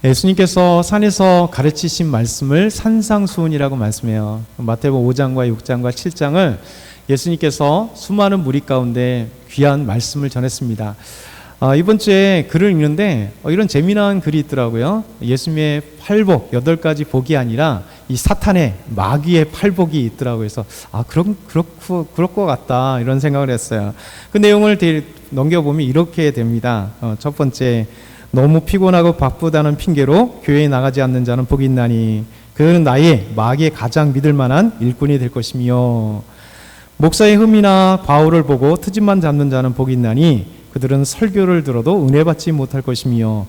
예수님께서 산에서 가르치신 말씀을 산상수훈이라고 말씀해요. 마태복음 5장과 6장과 7장을 예수님께서 수많은 무리 가운데 귀한 말씀을 전했습니다. 이번 주에 글을 읽는데 이런 재미난 글이 있더라고요. 예수님의 팔복, 8가지 복이 아니라 이 사탄의 마귀의 팔복이 있더라고요. 그래서 그럴 것 같다 이런 생각을 했어요. 그 내용을 넘겨보면 이렇게 됩니다. 첫 번째, 너무 피곤하고 바쁘다는 핑계로 교회에 나가지 않는 자는 복이 있나니 그는 나의 마귀의 가장 믿을 만한 일꾼이 될 것이며, 목사의 흠이나 과오를 보고 트집만 잡는 자는 복이 있나니 그들은 설교를 들어도 은혜 받지 못할 것이며,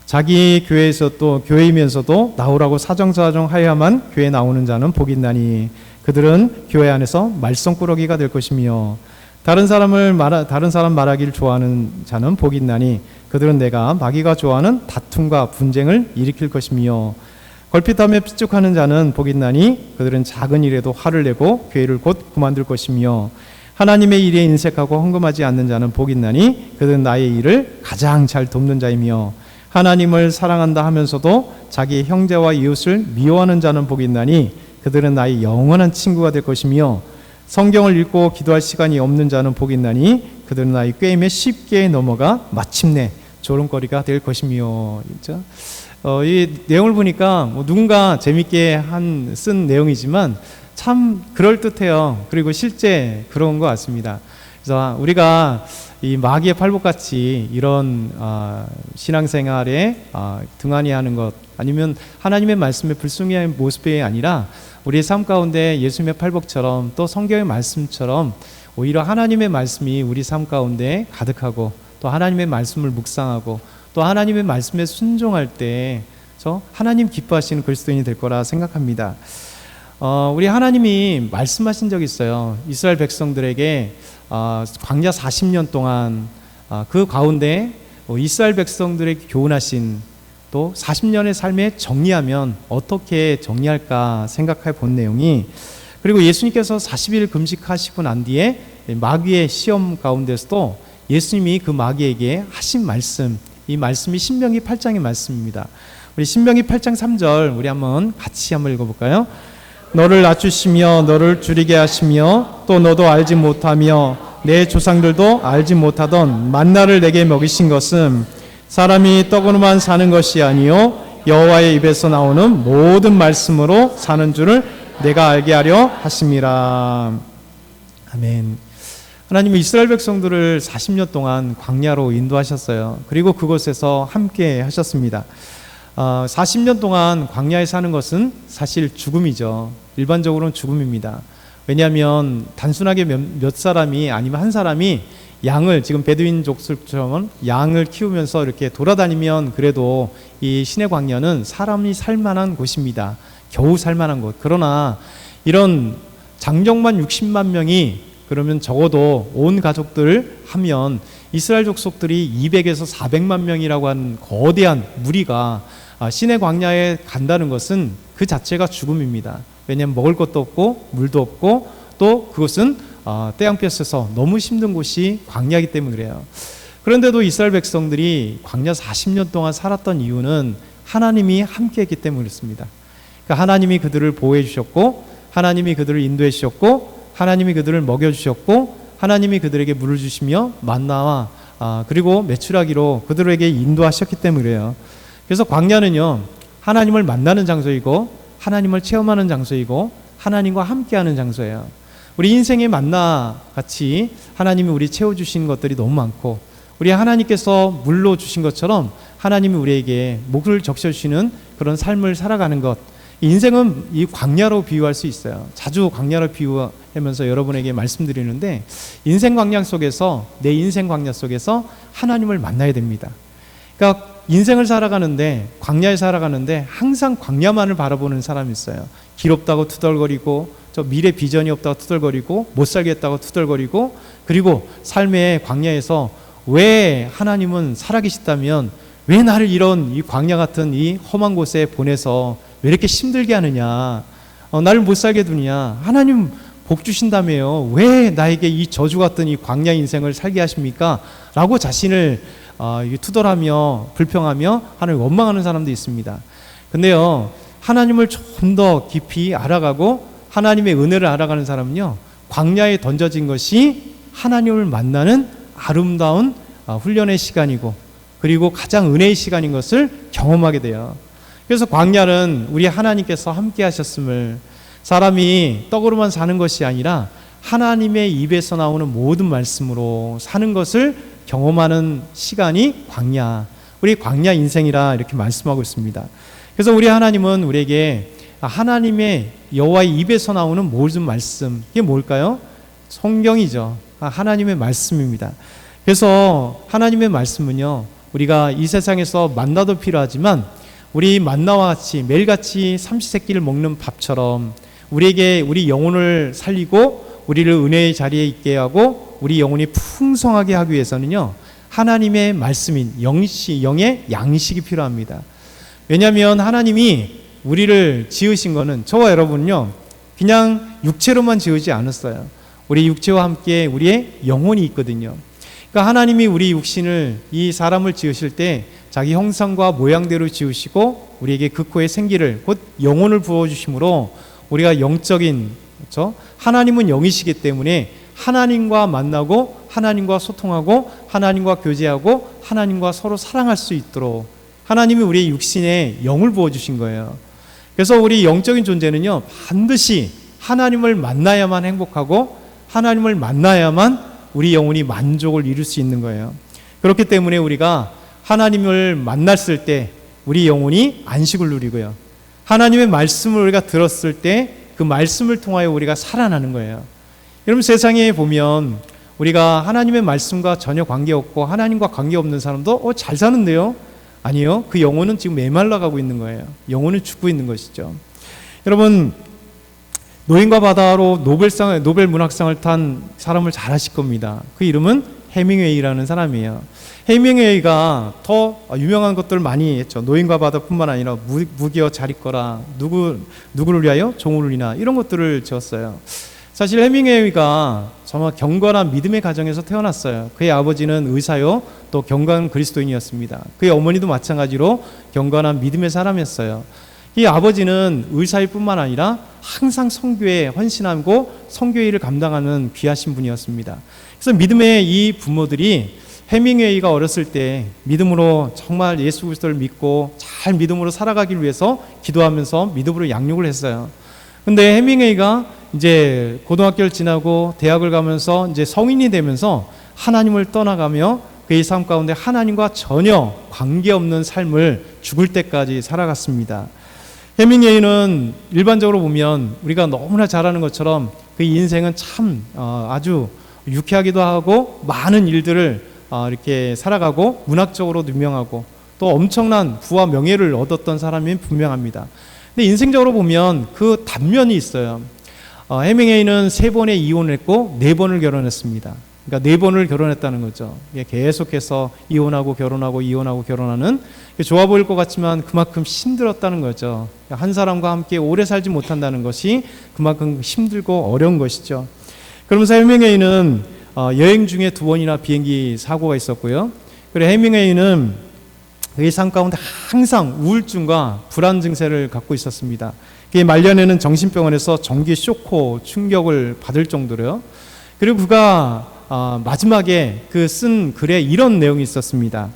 자기 교회이면서도 나오라고 사정사정하여야만 교회에 나오는 자는 복이 있나니 그들은 교회 안에서 말썽꾸러기가 될 것이며, 다른 사람 말하기를 좋아하는 자는 복이 있나니 그들은 내가 마귀가 좋아하는 다툼과 분쟁을 일으킬 것이며, 걸핏하며 삐죽하는 자는 복이 있나니 그들은 작은 일에도 화를 내고 교회를 곧 그만둘 것이며, 하나님의 일에 인색하고 헌금하지 않는 자는 복이 있나니 그들은 나의 일을 가장 잘 돕는 자이며, 하나님을 사랑한다 하면서도 자기 형제와 이웃을 미워하는 자는 복이 있나니 그들은 나의 영원한 친구가 될 것이며, 성경을 읽고 기도할 시간이 없는 자는 복이 있나니 그들은 나의 꾀임에 쉽게 넘어가 마침내 조롱거리가 될 것이며. 그렇죠? 이 내용을 보니까 누군가 재밌게 쓴 내용이지만 참 그럴듯해요. 그리고 실제 그런 것 같습니다. 그래서 우리가 이 마귀의 팔복같이 이런 신앙생활에 등한히 하는 것, 아니면 하나님의 말씀에 불순종의 모습이 아니라 우리의 삶 가운데 예수님의 팔복처럼 또 성경의 말씀처럼 오히려 하나님의 말씀이 우리 삶 가운데 가득하고, 또 하나님의 말씀을 묵상하고 또 하나님의 말씀에 순종할 때 하나님 기뻐하시는 그리스도인이 될 거라 생각합니다. 우리 하나님이 말씀하신 적이 있어요. 이스라엘 백성들에게 광야 40년 동안 그 가운데 이스라엘 백성들에게 교훈하신, 또 40년의 삶에 정리하면 어떻게 정리할까 생각해 본 내용이, 그리고 예수님께서 40일 금식하시고 난 뒤에 마귀의 시험 가운데서도 예수님이 그 마귀에게 하신 말씀, 이 말씀이 신명기 8장의 말씀입니다. 우리 신명기 8장 3절 우리 같이 한번 읽어볼까요? 너를 낮추시며 너를 줄이게 하시며 또 너도 알지 못하며 내 조상들도 알지 못하던 만나를 내게 먹이신 것은 사람이 떡으로만 사는 것이 아니요 여호와의 입에서 나오는 모든 말씀으로 사는 줄을 내가 알게 하려 하심이라. 아멘. 하나님은 이스라엘 백성들을 40년 동안 광야로 인도하셨어요. 그리고 그곳에서 함께 하셨습니다. 40년 동안 광야에 사는 것은 사실 죽음이죠. 일반적으로는 죽음입니다. 왜냐하면 단순하게 몇 사람이, 아니면 한 사람이 양을, 지금 베두인 족속처럼 양을 키우면서 이렇게 돌아다니면 그래도 이 시내 광야는 사람이 살만한 곳입니다. 겨우 살만한 곳. 그러나 이런 장정만 60만 명이, 그러면 적어도 온 가족들 하면 이스라엘 족속들이 200에서 400만 명이라고 하는 거대한 무리가 시내 광야에 간다는 것은 그 자체가 죽음입니다. 왜냐하면 먹을 것도 없고 물도 없고, 또 그것은 떼양볕에서 너무 힘든 곳이 광야이기 때문에 그래요. 그런데도 이스라엘 백성들이 광야 40년 동안 살았던 이유는 하나님이 함께 했기 때문에 그렇습니다. 그러니까 하나님이 그들을 보호해 주셨고, 하나님이 그들을 인도해 주셨고, 하나님이 그들을 먹여 주셨고, 하나님이 그들에게 물을 주시며 만나와 그리고 메추라기로 그들에게 인도하셨기 때문에 그래요. 그래서 광야는요, 하나님을 만나는 장소이고 하나님을 체험하는 장소이고 하나님과 함께하는 장소예요. 우리 인생의 만나 같이 하나님이 우리 채워주신 것들이 너무 많고, 우리 하나님께서 물로 주신 것처럼 하나님이 우리에게 목을 적셔주시는 그런 삶을 살아가는 것, 인생은 이 광야로 비유할 수 있어요. 자주 광야로 비유하면서 여러분에게 말씀드리는데, 인생 광야 속에서, 내 인생 광야 속에서 하나님을 만나야 됩니다. 그러니까 인생을 살아가는데, 광야에 살아가는데 항상 광야만을 바라보는 사람이 있어요. 길 없다고 투덜거리고, 저 미래 비전이 없다고 투덜거리고, 못 살겠다고 투덜거리고, 그리고 삶의 광야에서 왜 하나님은 살아계시다면 왜 나를 이런 이 광야 같은 이 험한 곳에 보내서 왜 이렇게 힘들게 하느냐, 나를 못 살게 두느냐, 하나님 복 주신다며요, 왜 나에게 이 저주 같은 이 광야 인생을 살게 하십니까? 라고 자신을 이게 투덜하며 불평하며 하나님을 원망하는 사람도 있습니다. 근데요, 하나님을 좀 더 깊이 알아가고 하나님의 은혜를 알아가는 사람은요, 광야에 던져진 것이 하나님을 만나는 아름다운 훈련의 시간이고, 그리고 가장 은혜의 시간인 것을 경험하게 돼요. 그래서 광야는 우리 하나님께서 함께 하셨음을, 사람이 떡으로만 사는 것이 아니라 하나님의 입에서 나오는 모든 말씀으로 사는 것을 경험하는 시간이 광야, 우리 광야 인생이라 이렇게 말씀하고 있습니다. 그래서 우리 하나님은 우리에게 하나님의 여호와의 입에서 나오는 모든 말씀, 이게 뭘까요? 성경이죠. 하나님의 말씀입니다. 그래서 하나님의 말씀은요, 우리가 이 세상에서 만나도 필요하지만 우리 만나와 같이 매일같이 삼시세끼를 먹는 밥처럼 우리에게 우리 영혼을 살리고 우리를 은혜의 자리에 있게 하고 우리 영혼이 풍성하게 하기 위해서는요, 하나님의 말씀인 영의 양식이 필요합니다. 왜냐하면 하나님이 우리를 지으신 거는, 저와 여러분은요, 그냥 육체로만 지으지 않았어요. 우리 육체와 함께 우리의 영혼이 있거든요. 그러니까 하나님이 우리 육신을, 이 사람을 지으실 때 자기 형상과 모양대로 지으시고 우리에게 그 코에 생기를, 곧 영혼을 부어주심으로 우리가 영적인, 그렇죠? 하나님은 영이시기 때문에 하나님과 만나고 하나님과 소통하고 하나님과 교제하고 하나님과 서로 사랑할 수 있도록 하나님이 우리의 육신에 영을 부어주신 거예요. 그래서 우리 영적인 존재는요, 반드시 하나님을 만나야만 행복하고 하나님을 만나야만 우리 영혼이 만족을 이룰 수 있는 거예요. 그렇기 때문에 우리가 하나님을 만났을 때 우리 영혼이 안식을 누리고요, 하나님의 말씀을 우리가 들었을 때 그 말씀을 통하여 우리가 살아나는 거예요. 여러분, 세상에 보면 우리가 하나님의 말씀과 전혀 관계없고 하나님과 관계없는 사람도 잘 사는데요, 아니요, 그 영혼은 지금 메말라가고 있는 거예요. 영혼은 죽고 있는 것이죠. 여러분, 노인과 바다로 노벨 문학상을 탄 사람을 잘 아실 겁니다. 그 이름은 해밍웨이라는 사람이에요. 해밍웨이가 더 유명한 것들을 많이 했죠. 노인과 바다뿐만 아니라 무기여 잘 있거라, 누구를 위하여 종을 울리나, 이런 것들을 지었어요. 사실 해밍웨이가 정말 경건한 믿음의 가정에서 태어났어요. 그의 아버지는 의사요, 또 경건한 그리스도인이었습니다. 그의 어머니도 마찬가지로 경건한 믿음의 사람이었어요. 이 아버지는 의사일 뿐만 아니라 항상 선교에 헌신하고 선교의 일을 감당하는 귀하신 분이었습니다. 그래서 믿음의 이 부모들이 해밍웨이가 어렸을 때 믿음으로 정말 예수 그리스도를 믿고 잘 믿음으로 살아가기 위해서 기도하면서 믿음으로 양육을 했어요. 근데 해밍웨이가 이제 고등학교를 지나고 대학을 가면서 이제 성인이 되면서 하나님을 떠나가며 그의 삶 가운데 하나님과 전혀 관계없는 삶을 죽을 때까지 살아갔습니다. 해밍웨이는 일반적으로 보면 우리가 너무나 잘 아는 것처럼 그 인생은 참 아주 유쾌하기도 하고 많은 일들을 이렇게 살아가고 문학적으로도 유명하고 또 엄청난 부와 명예를 얻었던 사람이 분명합니다. 근데 인생적으로 보면 그 단면이 있어요. 해밍웨이는 3번의 이혼을 했고 4번을 결혼했습니다. 그러니까 4번을 결혼했다는 거죠. 계속해서 이혼하고 결혼하고 이혼하고 결혼하는, 좋아 보일 것 같지만 그만큼 힘들었다는 거죠. 한 사람과 함께 오래 살지 못한다는 것이 그만큼 힘들고 어려운 것이죠. 그러면서 해밍웨이는 여행 중에 2번이나 비행기 사고가 있었고요. 그리고 해밍웨이는 그의 삶 가운데 항상 우울증과 불안 증세를 갖고 있었습니다. 그의 말년에는 정신병원에서 정기 쇼크 충격을 받을 정도로요. 그리고 그가 마지막에 그 쓴 글에 이런 내용이 있었습니다.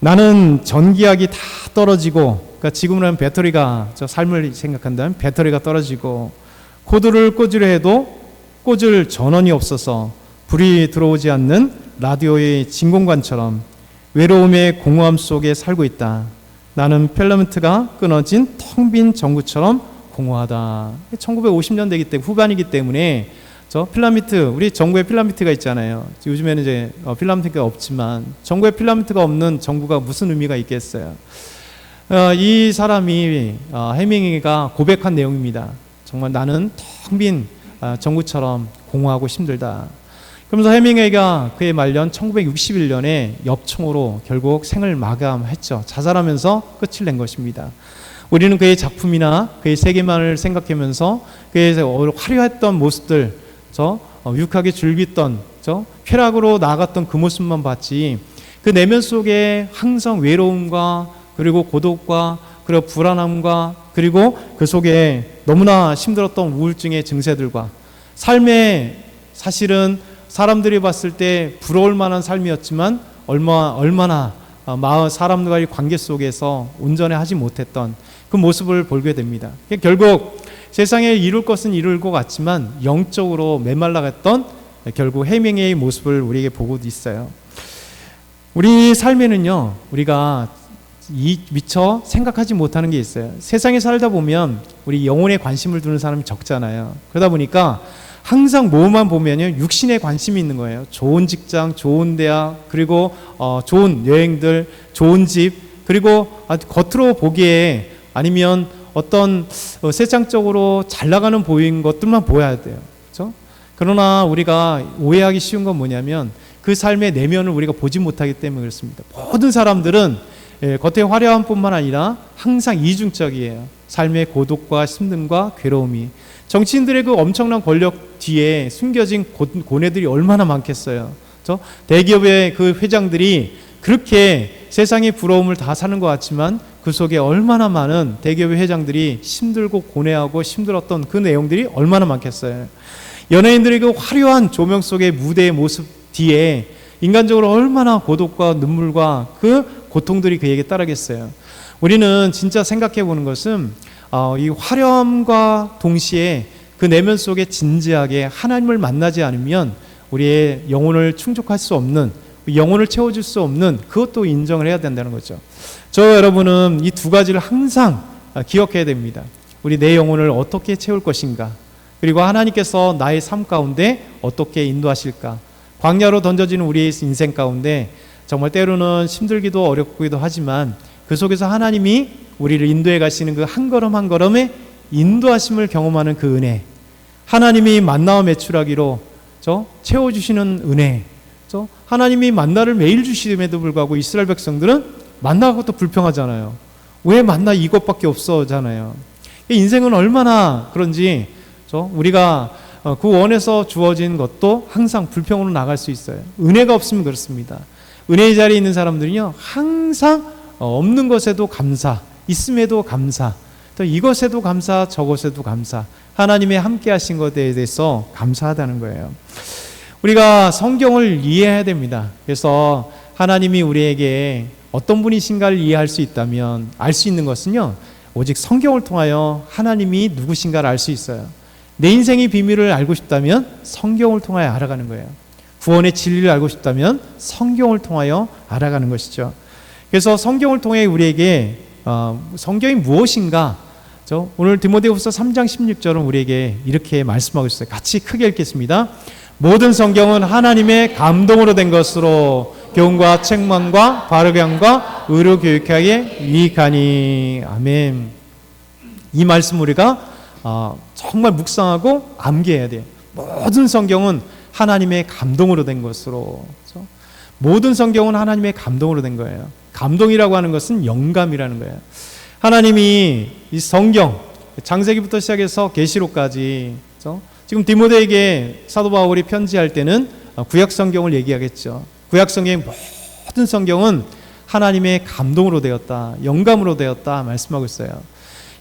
나는 전기약이 다 떨어지고, 그러니까 지금으로 하면 배터리가, 저 삶을 생각한다면 배터리가 떨어지고, 코드를 꽂으려 해도 꽂을 전원이 없어서 불이 들어오지 않는 라디오의 진공관처럼 외로움의 공허함 속에 살고 있다. 나는 필라멘트가 끊어진 텅 빈 전구처럼 공허하다. 1950년대이기 때문에, 후반이기 때문에 저 필라멘트, 우리 전구에 필라멘트가 있잖아요. 요즘에는 이제 필라멘트가 없지만 전구에 필라멘트가 없는 전구가 무슨 의미가 있겠어요. 이 사람이 해밍웨이가 고백한 내용입니다. 정말 나는 텅 빈 전구처럼 공허하고 힘들다. 그러면서 해밍웨이가 그의 말년 1961년에 엽총으로 결국 생을 마감했죠. 자살하면서 끝을 낸 것입니다. 우리는 그의 작품이나 그의 세계만을 생각하면서 그의 화려했던 모습들, 유쾌하게 즐겼던 쾌락으로 나아갔던 그 모습만 봤지, 그 내면 속에 항상 외로움과 그리고 고독과 그리고 불안함과 그리고 그 속에 너무나 힘들었던 우울증의 증세들과 삶의 사실은 사람들이 봤을 때 부러울 만한 삶이었지만 얼마나 사람들과의 관계 속에서 온전히 하지 못했던 그 모습을 보게 됩니다. 결국 세상에 이룰 것은 이룰 것 같지만 영적으로 메말라갔던 결국 해명의 모습을 우리에게 보고 있어요. 우리 삶에는요, 우리가 미처 생각하지 못하는 게 있어요. 세상에 살다 보면 우리 영혼에 관심을 두는 사람이 적잖아요. 그러다 보니까 항상 뭐만 보면요, 육신에 관심이 있는 거예요. 좋은 직장, 좋은 대학, 그리고 좋은 여행들, 좋은 집, 그리고 겉으로 보기에 아니면 어떤 세상적으로 잘 나가는 보이는 것들만 보여야 돼요. 그렇죠? 그러나 우리가 오해하기 쉬운 건 뭐냐면 그 삶의 내면을 우리가 보지 못하기 때문에 그렇습니다. 모든 사람들은 겉의 화려함뿐만 아니라 항상 이중적이에요. 삶의 고독과 힘듦과 괴로움이. 정치인들의 그 엄청난 권력 뒤에 숨겨진 고뇌들이 얼마나 많겠어요. 그렇죠? 대기업의 그 회장들이 그렇게 세상의 부러움을 다 사는 것 같지만 그 속에 얼마나 많은 대기업의 회장들이 힘들고 고뇌하고 힘들었던 그 내용들이 얼마나 많겠어요. 연예인들의 그 화려한 조명 속의 무대의 모습 뒤에 인간적으로 얼마나 고독과 눈물과 그 고통들이 그에게 따르겠어요. 우리는 진짜 생각해 보는 것은 이 화려함과 동시에 그 내면 속에 진지하게 하나님을 만나지 않으면 우리의 영혼을 충족할 수 없는, 영혼을 채워줄 수 없는, 그것도 인정을 해야 된다는 거죠. 저 여러분은 이 두 가지를 항상 기억해야 됩니다. 우리 내 영혼을 어떻게 채울 것인가, 그리고 하나님께서 나의 삶 가운데 어떻게 인도하실까. 광야로 던져지는 우리의 인생 가운데 정말 때로는 힘들기도 어렵기도 하지만 그 속에서 하나님이 우리를 인도해 가시는 그 한 걸음 한 걸음의 인도하심을 경험하는 그 은혜, 하나님이 만나와 메추라기로 채워주시는 은혜, 하나님이 만나를 매일 주심에도 불구하고 이스라엘 백성들은 만나가 것도 불평하잖아요. 왜 만나 이것밖에 없어잖아요. 인생은 얼마나 그런지 우리가 그 원에서 주어진 것도 항상 불평으로 나갈 수 있어요. 은혜가 없으면 그렇습니다. 은혜의 자리에 있는 사람들은요, 항상 없는 것에도 감사, 있음에도 감사, 또 이것에도 감사, 저것에도 감사, 하나님의 함께 하신 것에 대해서 감사하다는 거예요. 우리가 성경을 이해해야 됩니다. 그래서 하나님이 우리에게 어떤 분이신가를 이해할 수 있다면 알 수 있는 것은요, 오직 성경을 통하여 하나님이 누구신가를 알 수 있어요. 내 인생의 비밀을 알고 싶다면 성경을 통하여 알아가는 거예요. 구원의 진리를 알고 싶다면 성경을 통하여 알아가는 것이죠. 그래서 성경을 통해 우리에게 성경이 무엇인가, 오늘 디모데후서 3장 16절은 우리에게 이렇게 말씀하고 있어요. 같이 크게 읽겠습니다. 모든 성경은 하나님의 감동으로 된 것으로 교훈과 책망과 바르게 함과 의로 교육하기에 유익하니. 아멘. 이 말씀 우리가 정말 묵상하고 암기해야 돼요. 모든 성경은 하나님의 감동으로 된 것으로. 그렇죠? 모든 성경은 하나님의 감동으로 된 거예요. 감동이라고 하는 것은 영감이라는 거예요. 하나님이 이 성경, 창세기부터 시작해서 계시록까지, 그렇죠? 지금 디모데에게 사도 바울이 편지할 때는 구약 성경을 얘기하겠죠. 구약 성경의 모든 성경은 하나님의 감동으로 되었다, 영감으로 되었다 말씀하고 있어요.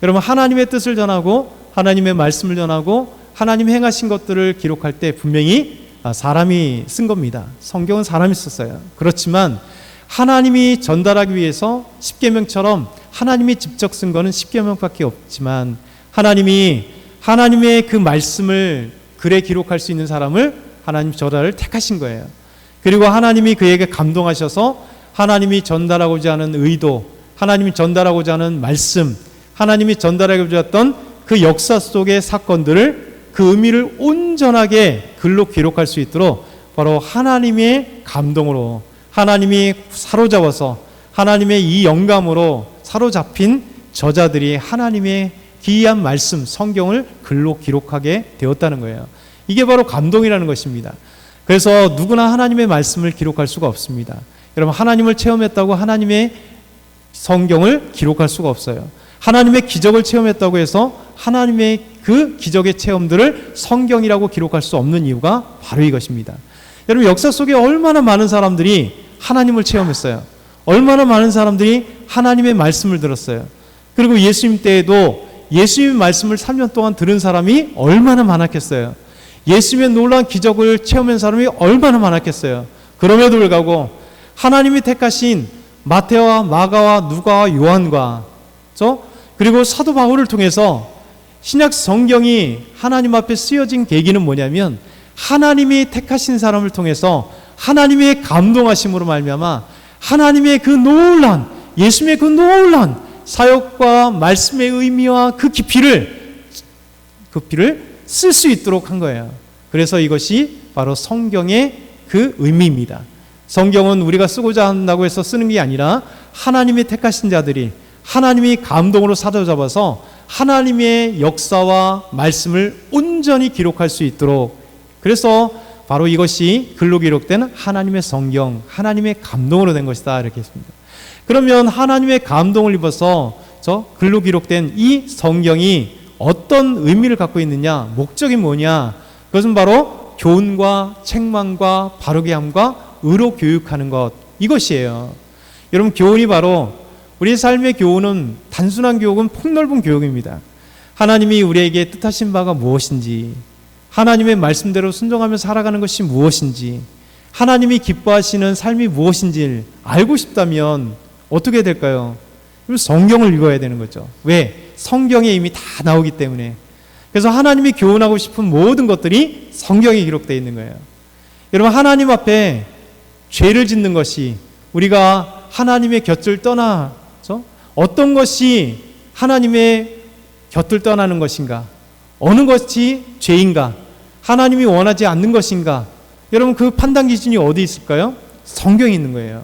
여러분, 하나님의 뜻을 전하고 하나님의 말씀을 전하고 하나님 행하신 것들을 기록할 때 분명히 사람이 쓴 겁니다. 성경은 사람이 썼어요. 그렇지만 하나님이 전달하기 위해서 십계명처럼 하나님이 직접 쓴 거는 십계명밖에 없지만 하나님의 그 말씀을 글에 기록할 수 있는 사람을 하나님 저자를 택하신 거예요. 그리고 하나님이 그에게 감동하셔서 하나님이 전달하고자 하는 의도, 하나님이 전달하고자 하는 말씀, 하나님이 전달하고자 했던 그 역사 속의 사건들을 그 의미를 온전하게 글로 기록할 수 있도록 바로 하나님의 감동으로, 하나님이 사로잡아서 하나님의 이 영감으로 사로잡힌 저자들이 하나님의 기이한 말씀, 성경을 글로 기록하게 되었다는 거예요. 이게 바로 감동이라는 것입니다. 그래서 누구나 하나님의 말씀을 기록할 수가 없습니다. 여러분, 하나님을 체험했다고 하나님의 성경을 기록할 수가 없어요. 하나님의 기적을 체험했다고 해서 하나님의 그 기적의 체험들을 성경이라고 기록할 수 없는 이유가 바로 이것입니다. 여러분, 역사 속에 얼마나 많은 사람들이 하나님을 체험했어요. 얼마나 많은 사람들이 하나님의 말씀을 들었어요. 그리고 예수님 때에도 예수님의 말씀을 3년 동안 들은 사람이 얼마나 많았겠어요. 예수님의 놀라운 기적을 체험한 사람이 얼마나 많았겠어요. 그럼에도 불구하고 하나님이 택하신 마태와 마가와 누가와 요한과 그리고 사도 바울을 통해서 신약 성경이 하나님 앞에 쓰여진 계기는 뭐냐면 하나님이 택하신 사람을 통해서 하나님의 감동하심으로 말미암아 하나님의 그 놀란 예수님의 그 놀란 사역과 말씀의 의미와 그 깊이를 쓸 수 있도록 한 거예요. 그래서 이것이 바로 성경의 그 의미입니다. 성경은 우리가 쓰고자 한다고 해서 쓰는 게 아니라 하나님이 택하신 자들이 하나님이 감동으로 사로잡아서 하나님의 역사와 말씀을 온전히 기록할 수 있도록, 그래서 바로 이것이 글로 기록된 하나님의 성경, 하나님의 감동으로 된 것이다 이렇게 했습니다. 그러면 하나님의 감동을 입어서 글로 기록된 이 성경이 어떤 의미를 갖고 있느냐, 목적이 뭐냐, 그것은 바로 교훈과 책망과 바르게 함과 의로 교육하는 것, 이것이에요. 여러분, 교훈이 바로 우리의 삶의 교훈은 단순한 교육은 폭넓은 교육입니다. 하나님이 우리에게 뜻하신 바가 무엇인지, 하나님의 말씀대로 순종하며 살아가는 것이 무엇인지, 하나님이 기뻐하시는 삶이 무엇인지를 알고 싶다면 어떻게 될까요? 성경을 읽어야 되는 거죠. 왜? 성경에 이미 다 나오기 때문에. 그래서 하나님이 교훈하고 싶은 모든 것들이 성경에 기록되어 있는 거예요. 여러분, 하나님 앞에 죄를 짓는 것이, 우리가 하나님의 곁을 떠나서 어떤 것이 하나님의 곁을 떠나는 것인가, 어느 것이 죄인가, 하나님이 원하지 않는 것인가, 여러분 그 판단 기준이 어디 있을까요? 성경에 있는 거예요.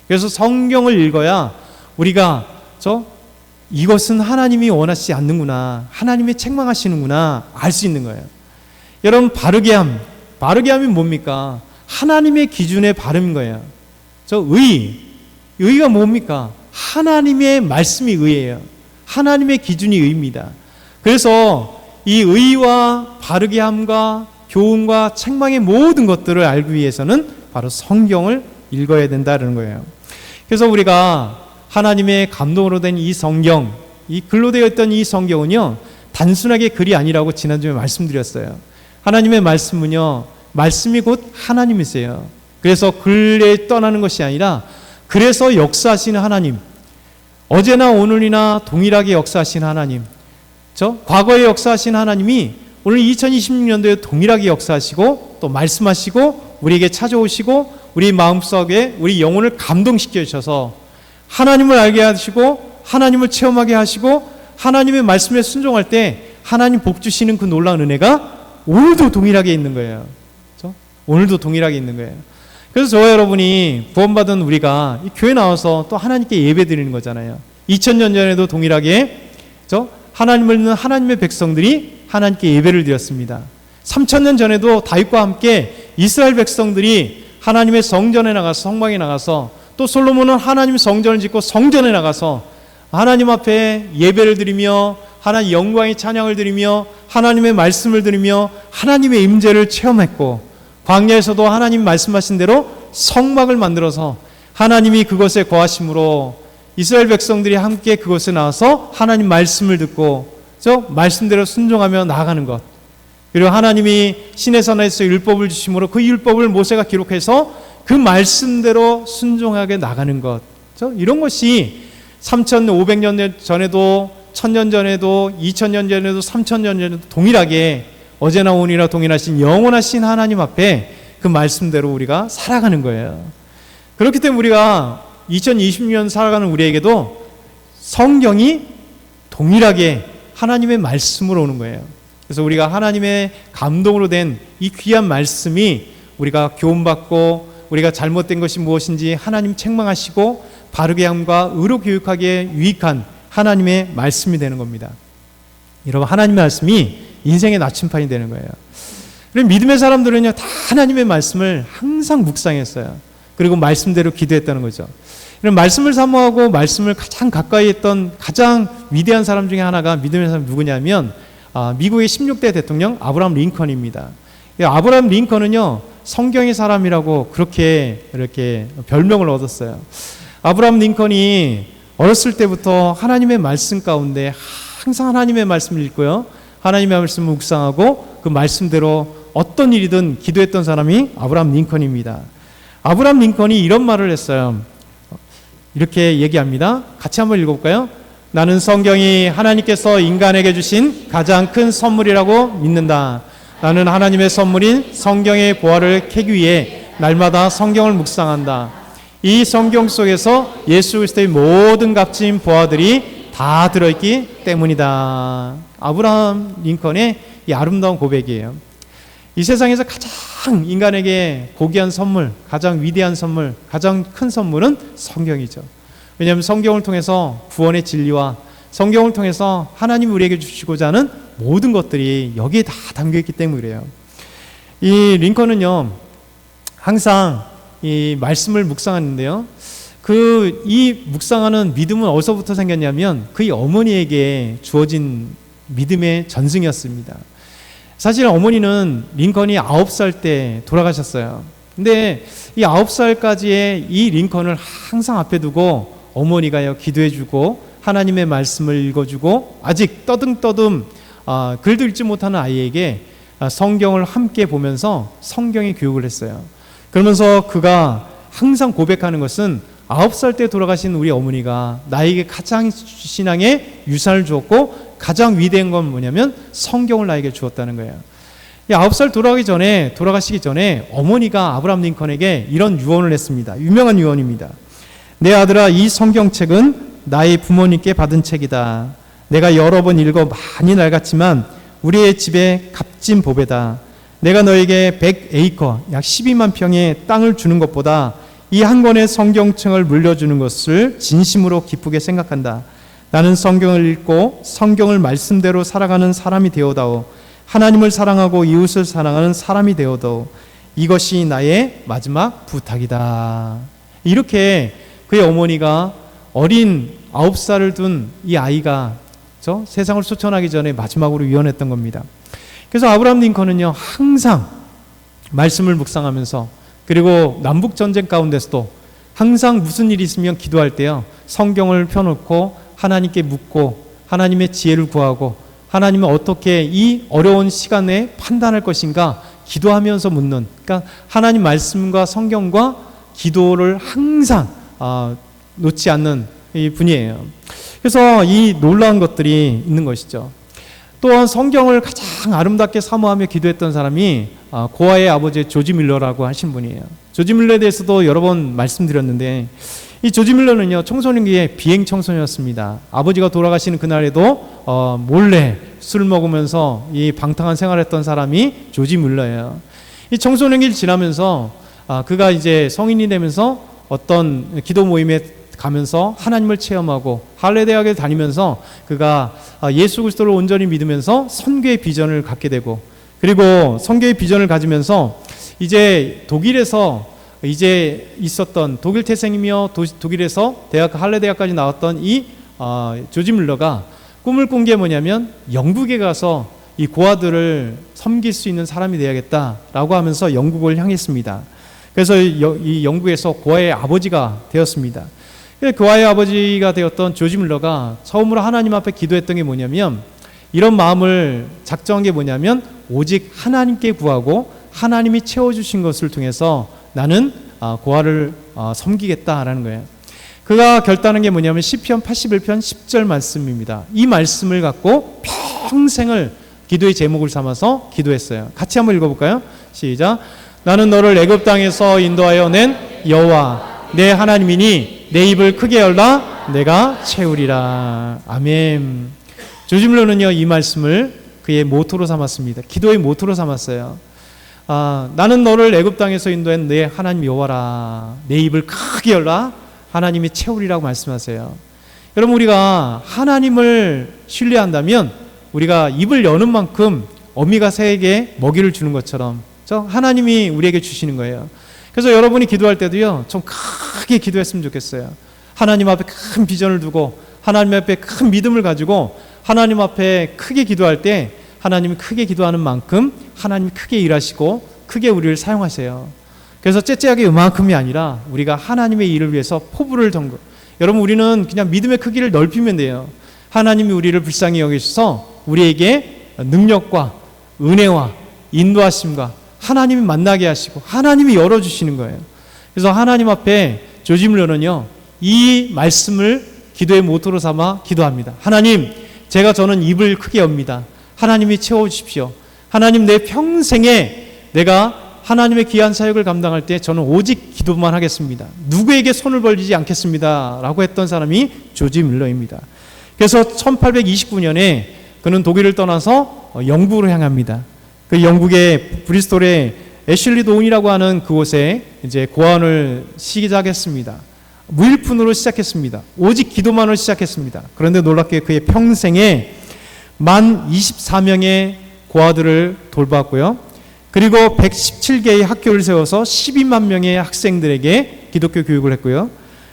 그래서 성경을 읽어야 우리가 이것은 하나님이 원하지 않는구나, 하나님이 책망하시는구나 알 수 있는 거예요. 여러분, 바르게 함이 뭡니까? 하나님의 기준에 바른 거예요. 의가 뭡니까? 하나님의 말씀이 의예요. 하나님의 기준이 의입니다. 그래서 이 의와 바르게 함과 교훈과 책망의 모든 것들을 알기 위해서는 바로 성경을 읽어야 된다는 거예요. 그래서 우리가 하나님의 감동으로 된 이 성경, 이 글로 되어 있던 이 성경은요, 단순하게 글이 아니라고 지난주에 말씀드렸어요. 하나님의 말씀은요, 말씀이 곧 하나님이세요. 그래서 글에 떠나는 것이 아니라, 그래서 역사하시는 하나님, 어제나 오늘이나 동일하게 역사하시는 하나님, 과거에 역사하신 하나님이 오늘 2026년도에 동일하게 역사하시고 또 말씀하시고 우리에게 찾아오시고 우리 마음속에 우리 영혼을 감동시켜 주셔서 하나님을 알게 하시고 하나님을 체험하게 하시고 하나님의 말씀에 순종할 때 하나님 복 주시는 그 놀라운 은혜가 오늘도 동일하게 있는 거예요. 오늘도 동일하게 있는 거예요. 그래서 저와 여러분이 구원받은 우리가 이 교회 나와서 또 하나님께 예배 드리는 거잖아요. 2000년 전에도 동일하게 하나님을 믿는 하나님의 백성들이 하나님께 예배를 드렸습니다. 3000년 전에도 다윗과 함께 이스라엘 백성들이 하나님의 성전에 나가서, 성막에 나가서, 또 솔로몬은 하나님 성전을 짓고 성전에 나가서 하나님 앞에 예배를 드리며 하나님 영광의 찬양을 드리며 하나님의 말씀을 드리며 하나님의 임재를 체험했고, 광야에서도 하나님 말씀하신 대로 성막을 만들어서 하나님이 그것에 거하심으로 이스라엘 백성들이 함께 그것에 나와서 하나님 말씀을 듣고 말씀대로 순종하며 나아가는 것, 그리고 하나님이 시내산에서 율법을 주심으로 그 율법을 모세가 기록해서 그 말씀대로 순종하게 나가는 것, 이런 것이 3500년 전에도 1000년 전에도 2000년 전에도 3000년 전에도 동일하게 어제나 오늘이나 동일하신 영원하신 하나님 앞에 그 말씀대로 우리가 살아가는 거예요. 그렇기 때문에 우리가 2020년 살아가는 우리에게도 성경이 동일하게 하나님의 말씀으로 오는 거예요. 그래서 우리가 하나님의 감동으로 된 이 귀한 말씀이 우리가 교훈받고 우리가 잘못된 것이 무엇인지 하나님 책망하시고 바르게 함과 의로 교육하기에 유익한 하나님의 말씀이 되는 겁니다. 여러분, 하나님의 말씀이 인생의 나침판이 되는 거예요. 그리고 믿음의 사람들은요, 다 하나님의 말씀을 항상 묵상했어요. 그리고 말씀대로 기도했다는 거죠. 이런 말씀을 사모하고 말씀을 가장 가까이 했던 가장 위대한 사람 중에 하나가, 믿음의 사람 누구냐면 미국의 16대 대통령 아브라함 링컨입니다. 아브라함 링컨은요, 성경의 사람이라고 그렇게 이렇게 별명을 얻었어요. 아브라함 링컨이 어렸을 때부터 하나님의 말씀 가운데 항상 하나님의 말씀을 읽고요, 하나님의 말씀을 묵상하고 그 말씀대로 어떤 일이든 기도했던 사람이 아브라함 링컨입니다. 아브라함 링컨이 이런 말을 했어요. 이렇게 얘기합니다. 같이 한번 읽어볼까요? 나는 성경이 하나님께서 인간에게 주신 가장 큰 선물이라고 믿는다. 나는 하나님의 선물인 성경의 보화를 캐기 위해 날마다 성경을 묵상한다. 이 성경 속에서 예수 그리스도의 모든 값진 보화들이 다 들어있기 때문이다. 아브라함 링컨의 이 아름다운 고백이에요. 이 세상에서 가장 인간에게 고귀한 선물, 가장 위대한 선물, 가장 큰 선물은 성경이죠. 왜냐하면 성경을 통해서 구원의 진리와 성경을 통해서 하나님이 우리에게 주시고자 하는 모든 것들이 여기에 다 담겨있기 때문에 그래요. 이 링컨은요, 항상 이 말씀을 묵상하는데요, 이 묵상하는 믿음은 어디서부터 생겼냐면 그의 어머니에게 주어진 믿음의 전승이었습니다. 사실 어머니는 링컨이 9살 때 돌아가셨어요. 근데 이 9살까지의 이 링컨을 항상 앞에 두고 어머니가요 기도해주고 하나님의 말씀을 읽어주고 아직 떠듬떠듬 글도 읽지 못하는 아이에게 성경을 함께 보면서 성경의 교육을 했어요. 그러면서 그가 항상 고백하는 것은 9살 때 돌아가신 우리 어머니가 나에게 가장 신앙의 유산을 주었고 가장 위대한 건 뭐냐면 성경을 나에게 주었다는 거예요. 9살 돌아가시기 전에 어머니가 아브라함 링컨에게 이런 유언을 했습니다. 유명한 유언입니다. 내 아들아, 이 성경책은 나의 부모님께 받은 책이다. 내가 여러 번 읽어 많이 낡았지만 우리의 집의 값진 보배다. 내가 너에게 100에이커, 약 12만 평의 땅을 주는 것보다 이 한 권의 성경책을 물려주는 것을 진심으로 기쁘게 생각한다. 나는 성경을 읽고 성경을 말씀대로 살아가는 사람이 되어다오. 하나님을 사랑하고 이웃을 사랑하는 사람이 되어다오. 이것이 나의 마지막 부탁이다. 이렇게 그의 어머니가 어린 9살을 둔 이 아이가 세상을 소천하기 전에 마지막으로 유언했던 겁니다. 그래서 아브라함 링컨은요, 항상 말씀을 묵상하면서, 그리고 남북전쟁 가운데서도 항상 무슨 일이 있으면 기도할 때요, 성경을 펴놓고 하나님께 묻고 하나님의 지혜를 구하고 하나님은 어떻게 이 어려운 시간에 판단할 것인가 기도하면서 묻는, 그러니까 하나님 말씀과 성경과 기도를 항상 놓지 않는 이 분이에요. 그래서 이 놀라운 것들이 있는 것이죠. 또한 성경을 가장 아름답게 사모하며 기도했던 사람이 고아의 아버지 조지 밀러라고 하신 분이에요. 조지 밀러에 대해서도 여러 번 말씀드렸는데, 이 조지 밀러는요, 청소년기에 비행 청소년이었습니다. 아버지가 돌아가시는 그날에도 몰래 술 먹으면서 이 방탕한 생활했던 사람이 조지 밀러예요. 이 청소년기를 지나면서 그가 이제 성인이 되면서 어떤 기도 모임에 가면서 하나님을 체험하고 할례 대학에 다니면서 그가 예수 그리스도를 온전히 믿으면서 선교의 비전을 갖게 되고, 그리고 선교의 비전을 가지면서 이제 독일에서 이제 있었던 독일 태생이며 독일에서 할례 대학까지 나왔던 이 조지 밀러가 꿈을 꾼 게 뭐냐면 영국에 가서 이 고아들을 섬길 수 있는 사람이 되어야겠다라고 하면서 영국을 향했습니다. 그래서 이 영국에서 고아의 아버지가 되었습니다. 고아의 아버지가 되었던 조지 밀러가 처음으로 하나님 앞에 기도했던 게 뭐냐면, 이런 마음을 작정한 게 뭐냐면 오직 하나님께 구하고 하나님이 채워주신 것을 통해서 나는 고아를 섬기겠다라는 거예요. 그가 결단한 게 뭐냐면 시편 81편 10절 말씀입니다. 이 말씀을 갖고 평생을 기도의 제목을 삼아서 기도했어요. 같이 한번 읽어볼까요? 시작. 나는 너를 애굽 땅에서 인도하여 낸 여호와 내 하나님이니 내 입을 크게 열라 내가 채우리라. 아멘. 조지 밀러는요, 이 말씀을 그의 모토로 삼았습니다. 기도의 모토로 삼았어요. 나는 너를 애굽 땅에서 인도한 내 하나님 여호와라. 내 입을 크게 열라 하나님이 채우리라고 말씀하세요. 여러분, 우리가 하나님을 신뢰한다면 우리가 입을 여는 만큼 어미가 새에게 먹이를 주는 것처럼 하나님이 우리에게 주시는 거예요. 그래서 여러분이 기도할 때도요, 좀 크게 기도했으면 좋겠어요. 하나님 앞에 큰 비전을 두고 하나님 앞에 큰 믿음을 가지고 하나님 앞에 크게 기도할 때 하나님이 크게 기도하는 만큼 하나님이 크게 일하시고 크게 우리를 사용하세요. 그래서 째째하게 요만큼이 아니라 우리가 하나님의 일을 위해서 포부를 던 것. 여러분, 우리는 그냥 믿음의 크기를 넓히면 돼요. 하나님이 우리를 불쌍히 여기셔서 우리에게 능력과 은혜와 인도하심과 하나님이 만나게 하시고 하나님이 열어주시는 거예요. 그래서 하나님 앞에 조지 뮬러는요, 이 말씀을 기도의 모토로 삼아 기도합니다. 하나님, 저는 입을 크게 엽니다. 하나님이 채워주십시오. 하나님, 내 평생에 내가 하나님의 귀한 사역을 감당할 때 저는 오직 기도만 하겠습니다. 누구에게 손을 벌리지 않겠습니다. 라고 했던 사람이 조지 뮬러입니다. 그래서 1829년에 그는 독일을 떠나서 영국으로 향합니다. 그 영국의 브리스톨의 애슐리 도운이라고 하는 그곳에 이제 고아원을 시작했습니다. 무일푼으로 시작했습니다. 오직 기도만으로 시작했습니다. 그런데 놀랍게 그의 평생에 만 24명의 고아들을 돌봤고요. 그리고 117개의 학교를 세워서 12만 명의 학생들에게 기독교 교육을 했고요.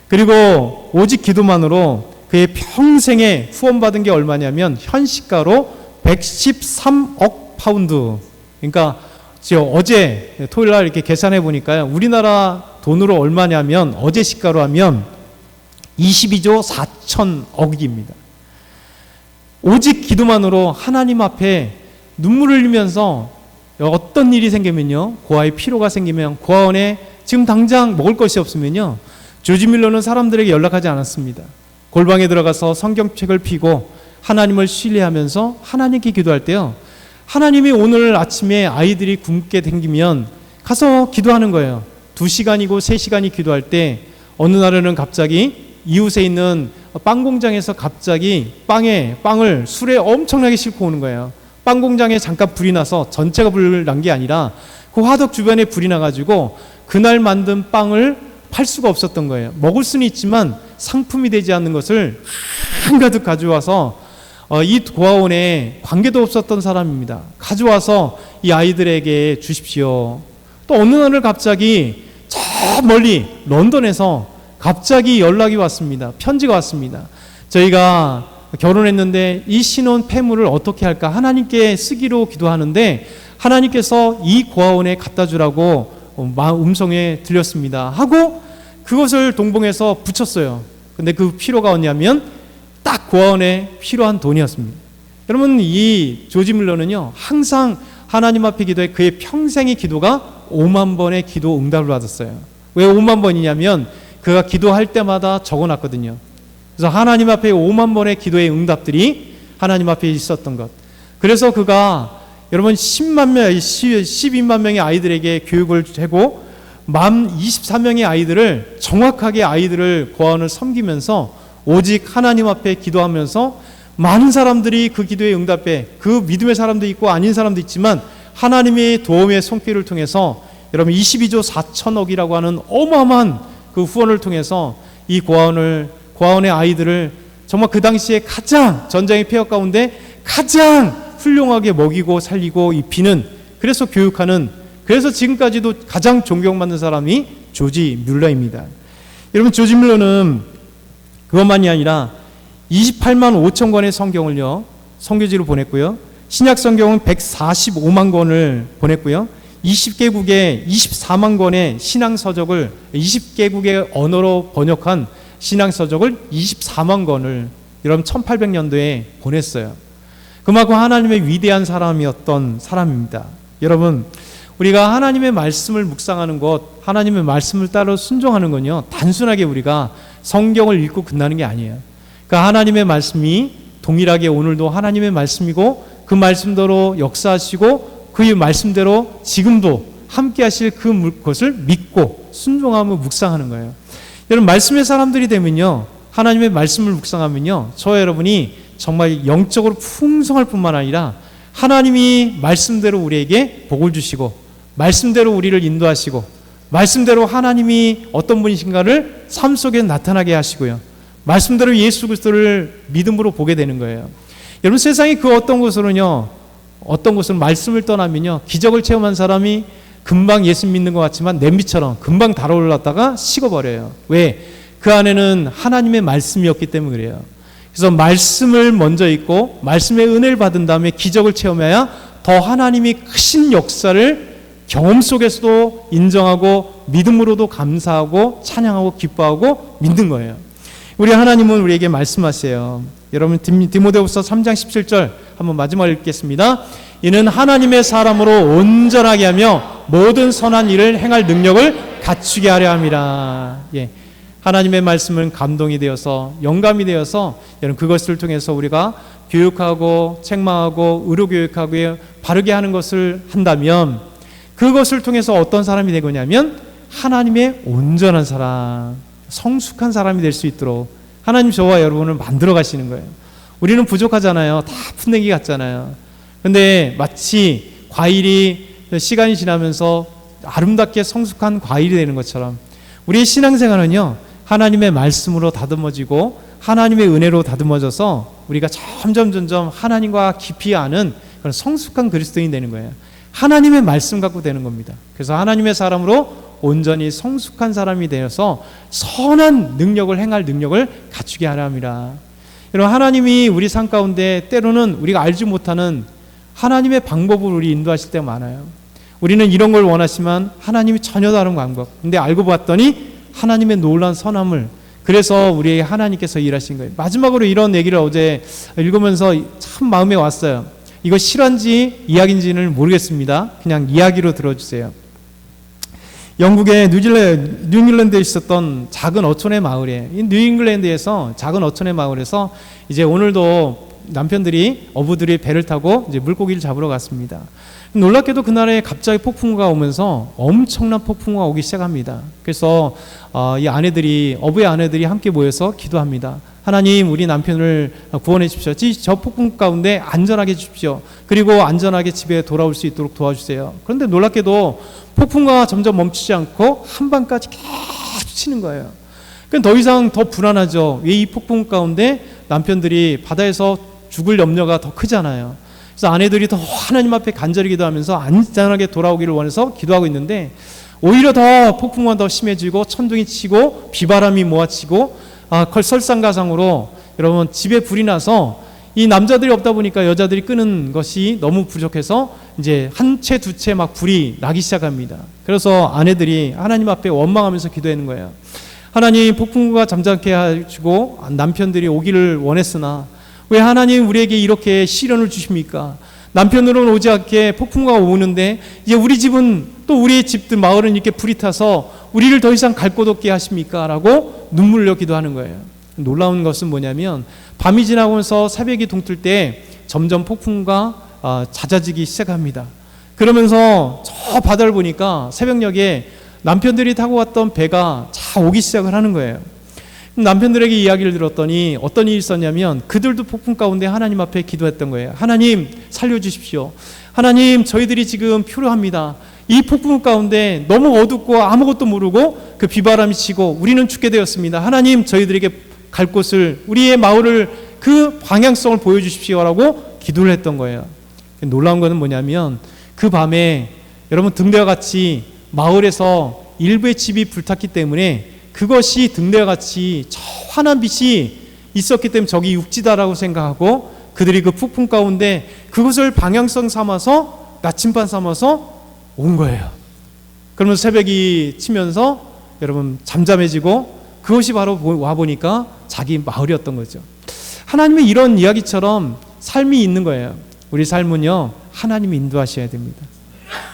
그리고 오직 기도만으로 그의 평생에 후원받은 게 얼마냐면 현시가로 113억 파운드. 그러니까 어제 토요일 날 이렇게 계산해 보니까요, 우리나라 돈으로 얼마냐면 어제 시가로 하면 22조 4천억입니다. 오직 기도만으로 하나님 앞에 눈물을 흘리면서 어떤 일이 생기면요, 고아의 피로가 생기면, 고아원에 지금 당장 먹을 것이 없으면요, 조지 뮬러는 사람들에게 연락하지 않았습니다. 골방에 들어가서 성경책을 펴고 하나님을 신뢰하면서 하나님께 기도할 때요, 하나님이 오늘 아침에 아이들이 굶게 생기면 가서 기도하는 거예요. 2시간이고 3시간이 기도할 때 어느 날에는 갑자기 이웃에 있는 빵 공장에서 갑자기 빵을 술에 엄청나게 싣고 오는 거예요. 빵 공장에 잠깐 불이 나서 전체가 불을 난 게 아니라 그 화덕 주변에 불이 나가지고 그날 만든 빵을 팔 수가 없었던 거예요. 먹을 수는 있지만 상품이 되지 않는 것을 한가득 가져와서 이 고아원에 관계도 없었던 사람입니다. 가져와서 이 아이들에게 주십시오. 또 어느 날을 갑자기 저 멀리 런던에서 갑자기 연락이 왔습니다. 편지가 왔습니다. 저희가 결혼했는데 이 신혼 폐물을 어떻게 할까 하나님께 쓰기로 기도하는데 하나님께서 이 고아원에 갖다 주라고 음성에 들렸습니다 하고 그것을 동봉해서 붙였어요. 근데 그 필요가 뭐냐면 딱 고아원에 필요한 돈이었습니다. 여러분, 이 조지 뮬러는요, 항상 하나님 앞에 기도해 그의 평생의 기도가 5만 번의 기도 응답을 받았어요. 왜 5만 번이냐면 그가 기도할 때마다 적어놨거든요. 그래서 하나님 앞에 5만 번의 기도의 응답들이 하나님 앞에 있었던 것. 그래서 그가 여러분 12만 명의 아이들에게 교육을 하고 만 24명의 아이들을 정확하게 아이들을 고아원을 섬기면서 오직 하나님 앞에 기도하면서 많은 사람들이 그 기도의 응답에 그 믿음의 사람도 있고 아닌 사람도 있지만 하나님의 도움의 손길을 통해서 여러분 22조 4천억이라고 하는 어마어마한 그 후원을 통해서 이 고아원의 아이들을 정말 그 당시에 가장 전쟁의 폐허 가운데 가장 훌륭하게 먹이고 살리고 입히는, 그래서 교육하는, 그래서 지금까지도 가장 존경받는 사람이 조지 뮬러입니다. 여러분, 조지 뮬러는 그것만이 아니라 28만 5천 권의 성경을요 선교지로 보냈고요, 신약 성경은 145만 권을 보냈고요, 20개국에 24만 권의 신앙서적을 20개국의 언어로 번역한 신앙서적을 24만 권을 여러분 1800년도에 보냈어요. 그만큼 하나님의 위대한 사람이었던 사람입니다. 여러분, 우리가 하나님의 말씀을 묵상하는 것, 하나님의 말씀을 따라 순종하는 건요, 단순하게 우리가 성경을 읽고 끝나는 게 아니에요. 그러니까 하나님의 말씀이 동일하게 오늘도 하나님의 말씀이고 그 말씀대로 역사하시고 그 말씀대로 지금도 함께 하실 그것을 믿고 순종하며 묵상하는 거예요. 여러분, 말씀의 사람들이 되면요, 하나님의 말씀을 묵상하면요, 저와 여러분이 정말 영적으로 풍성할 뿐만 아니라 하나님이 말씀대로 우리에게 복을 주시고 말씀대로 우리를 인도하시고 말씀대로 하나님이 어떤 분이신가를 삶 속에 나타나게 하시고요, 말씀대로 예수 그리스도를 믿음으로 보게 되는 거예요. 여러분, 세상에 그 어떤 곳으로는요, 어떤 곳은 말씀을 떠나면요, 기적을 체험한 사람이 금방 예수 믿는 것 같지만 냄비처럼 금방 달아올랐다가 식어버려요. 왜? 그 안에는 하나님의 말씀이었기 때문에 그래요. 그래서 말씀을 먼저 읽고 말씀의 은혜를 받은 다음에 기적을 체험해야 더 하나님이 크신 역사를 경험 속에서도 인정하고 믿음으로도 감사하고 찬양하고 기뻐하고 믿는 거예요. 우리 하나님은 우리에게 말씀하세요. 여러분 디모데후서 3장 17절 한번 마지막 읽겠습니다. 이는 하나님의 사람으로 온전하게 하며 모든 선한 일을 행할 능력을 갖추게 하려 함이라. 예. 하나님의 말씀은 감동이 되어서 영감이 되어서 여러분 그것을 통해서 우리가 교육하고 책망하고 의료교육하고 바르게 하는 것을 한다면 그것을 통해서 어떤 사람이 되거냐면 하나님의 온전한 사람, 성숙한 사람이 될 수 있도록 하나님 저와 여러분을 만들어 가시는 거예요. 우리는 부족하잖아요. 다 풋내기 같잖아요. 근데 마치 과일이 시간이 지나면서 아름답게 성숙한 과일이 되는 것처럼 우리의 신앙생활은요, 하나님의 말씀으로 다듬어지고 하나님의 은혜로 다듬어져서 우리가 점점 하나님과 깊이 아는 그런 성숙한 그리스도인이 되는 거예요. 하나님의 말씀 갖고 되는 겁니다. 그래서 하나님의 사람으로 온전히 성숙한 사람이 되어서 선한 능력을 행할 능력을 갖추게 하려 함이라. 여러분, 하나님이 우리 삶 가운데 때로는 우리가 알지 못하는 하나님의 방법을 우리 인도하실 때가 많아요. 우리는 이런 걸 원하지만 하나님이 전혀 다른 방법. 근데 알고 봤더니 하나님의 놀라운 선함을, 그래서 우리에게 하나님께서 일하신 거예요. 마지막으로 이런 얘기를 어제 읽으면서 참 마음에 왔어요. 이거 실화인지 이야기인지는 모르겠습니다. 그냥 이야기로 들어주세요. 영국의 뉴잉글랜드에 있었던 작은 어촌의 마을에, 이 뉴잉글랜드에서 작은 어촌의 마을에서 이제 오늘도 남편들이 어부들이 배를 타고 이제 물고기를 잡으러 갔습니다. 놀랍게도 그날에 갑자기 폭풍우가 오면서 엄청난 폭풍우가 오기 시작합니다. 그래서 이 아내들이, 어부의 아내들이 함께 모여서 기도합니다. 하나님, 우리 남편을 구원해 주십시오. 저 폭풍 가운데 안전하게 해주십시오. 그리고 안전하게 집에 돌아올 수 있도록 도와주세요. 그런데 놀랍게도 폭풍우가 점점 멈추지 않고 한밤까지 계속 치는 거예요. 그럼 더 이상 더 불안하죠. 왜 이 폭풍 가운데 남편들이 바다에서 죽을 염려가 더 크잖아요. 그래서 아내들이 더 하나님 앞에 간절히 기도하면서 안전하게 돌아오기를 원해서 기도하고 있는데 오히려 더 폭풍우가 더 심해지고 천둥이 치고 비바람이 몰아치고 설상가상으로 여러분 집에 불이 나서 이 남자들이 없다 보니까 여자들이 끄는 것이 너무 부족해서 이제 한 채 두 채 막 불이 나기 시작합니다. 그래서 아내들이 하나님 앞에 원망하면서 기도하는 거예요. 하나님, 폭풍우가 잠잠케 하시고 남편들이 오기를 원했으나 왜 하나님 우리에게 이렇게 시련을 주십니까? 남편으로는 오지 않게 폭풍우가 오는데 이제 우리 집은 또 우리의 집들 마을은 이렇게 불이 타서 우리를 더 이상 갈 곳 없게 하십니까? 라고 눈물로 기도하는 거예요. 놀라운 것은 뭐냐면 밤이 지나면서 새벽이 동틀 때 점점 폭풍우가 잦아지기 시작합니다. 그러면서 저 바다를 보니까 새벽녘에 남편들이 타고 왔던 배가 차 오기 시작을 하는 거예요. 남편들에게 이야기를 들었더니 어떤 일이 있었냐면 그들도 폭풍 가운데 하나님 앞에 기도했던 거예요. 하나님, 살려주십시오. 하나님, 저희들이 지금 필요합니다. 이 폭풍 가운데 너무 어둡고 아무것도 모르고 그 비바람이 치고 우리는 죽게 되었습니다. 하나님, 저희들에게 갈 곳을, 우리의 마을을, 그 방향성을 보여주십시오라고 기도를 했던 거예요. 놀라운 것은 뭐냐면 그 밤에 여러분 등대와 같이 마을에서 일부의 집이 불탔기 때문에 그것이 등대와 같이 저 환한 빛이 있었기 때문에 저기 육지다라고 생각하고 그들이 그 폭풍 가운데 그것을 방향성 삼아서 나침반 삼아서 온 거예요. 그러면서 새벽이 치면서 여러분 잠잠해지고 그것이 바로 와보니까 자기 마을이었던 거죠. 하나님의 이런 이야기처럼 삶이 있는 거예요. 우리 삶은요, 하나님이 인도하셔야 됩니다.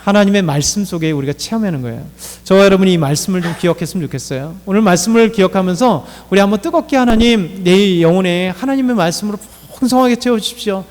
하나님의 말씀 속에 우리가 체험하는 거예요. 저와 여러분이 이 말씀을 좀 기억했으면 좋겠어요. 오늘 말씀을 기억하면서 우리 한번 뜨겁게 하나님, 내 영혼에 하나님의 말씀으로 풍성하게 채워주십시오.